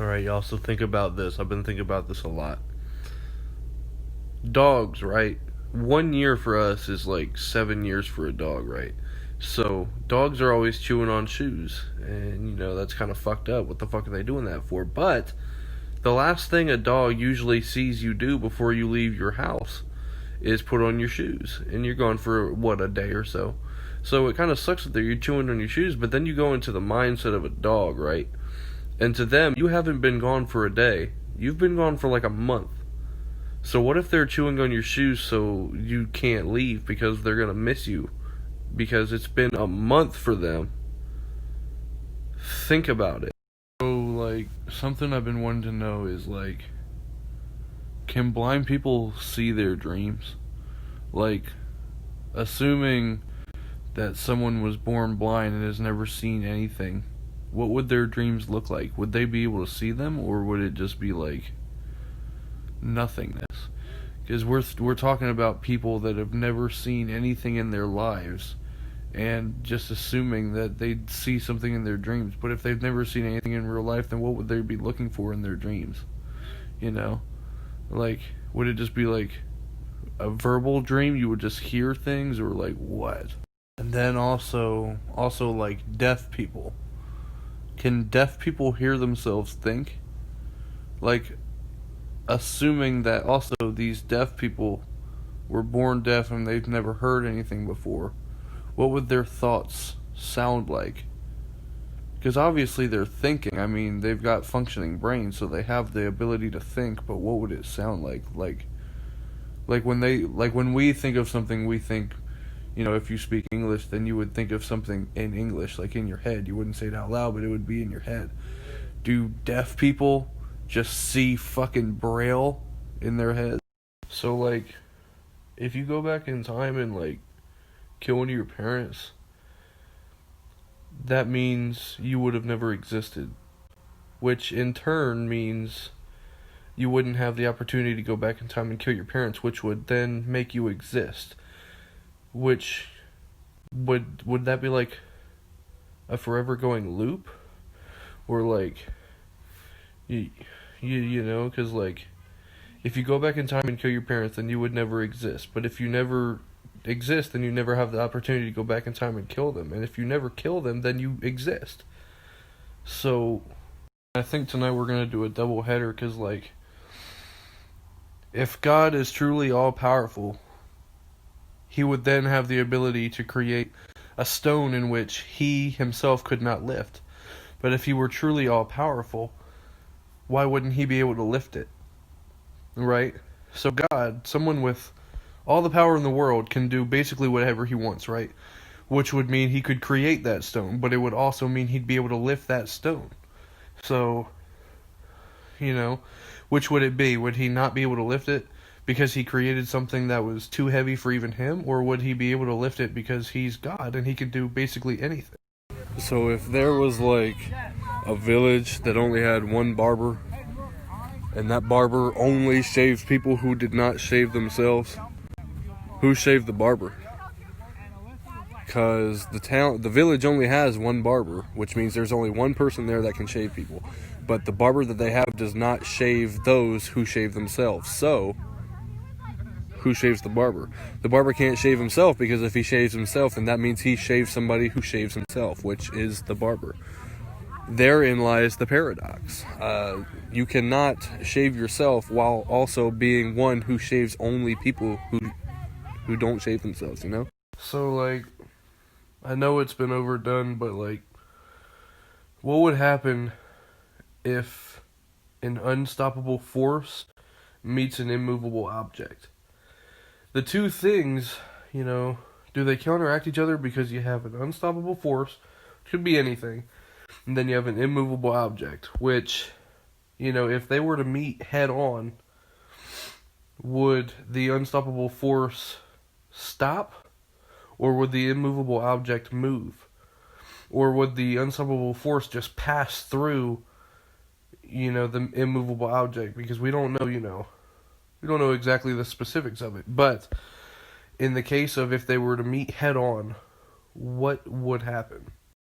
Alright, y'all, so think about this. I've been thinking about this a lot. Dogs, right? 1 year for us is like 7 years for a dog, right? So, dogs are always chewing on shoes. And, that's kind of fucked up. What the fuck are they doing that for? But, the last thing a dog usually sees you do before you leave your house is put on your shoes. And you're gone for, a day or so. So, it kind of sucks that you're chewing on your shoes, but then you go into the mindset of a dog, right? And to them, you haven't been gone for a day. You've been gone for like a month. So what if they're chewing on your shoes so you can't leave because they're going to miss you? Because it's been a month for them. Think about it. So, something I've been wanting to know is, can blind people see their dreams? Assuming that someone was born blind and has never seen anything, what would their dreams look like? Would they be able to see them, or would it just be nothingness? Because we're talking about people that have never seen anything in their lives, and just assuming that they'd see something in their dreams. But if they've never seen anything in real life, then what would they be looking for in their dreams? Would it just be a verbal dream? You would just hear things, or what? And then also deaf people. Can deaf people hear themselves think? Assuming that also these deaf people were born deaf and they've never heard anything before, what would their thoughts sound like? Because obviously they're thinking. I mean, they've got functioning brains, so they have the ability to think, but what would it sound like? When we think of something, we think, if you speak English, then you would think of something in English, in your head. You wouldn't say it out loud, but it would be in your head. Do deaf people just see fucking Braille in their head? So, if you go back in time and, kill one of your parents, that means you would have never existed. Which, in turn, means you wouldn't have the opportunity to go back in time and kill your parents, which would then make you exist. Which would that be a forever going loop, or because if you go back in time and kill your parents, then you would never exist. But if you never exist, then you never have the opportunity to go back in time and kill them. And if you never kill them, then you exist. So I think tonight we're gonna do a double header, because if God is truly all powerful, he would then have the ability to create a stone in which he himself could not lift. But if he were truly all-powerful, why wouldn't he be able to lift it? Right? So God, someone with all the power in the world, can do basically whatever he wants, right? Which would mean he could create that stone, but it would also mean he'd be able to lift that stone. So, which would it be? Would he not be able to lift it because he created something that was too heavy for even him? Or would he be able to lift it because he's God and he can do basically anything? So if there was a village that only had one barber, and that barber only shaved people who did not shave themselves, who shaved the barber? Because the village only has one barber, which means there's only one person there that can shave people. But the barber that they have does not shave those who shave themselves. So who shaves the barber? The barber can't shave himself, because if he shaves himself, then that means he shaves somebody who shaves himself, which is the barber. Therein lies the paradox. You cannot shave yourself while also being one who shaves only people who don't shave themselves, So, I know it's been overdone, but, what would happen if an unstoppable force meets an immovable object? The two things, do they counteract each other? Because you have an unstoppable force, could be anything, and then you have an immovable object, which, if they were to meet head on, would the unstoppable force stop? Or would the immovable object move? Or would the unstoppable force just pass through, the immovable object? Because we don't know, we don't know exactly the specifics of it. But in the case of if they were to meet head on, what would happen?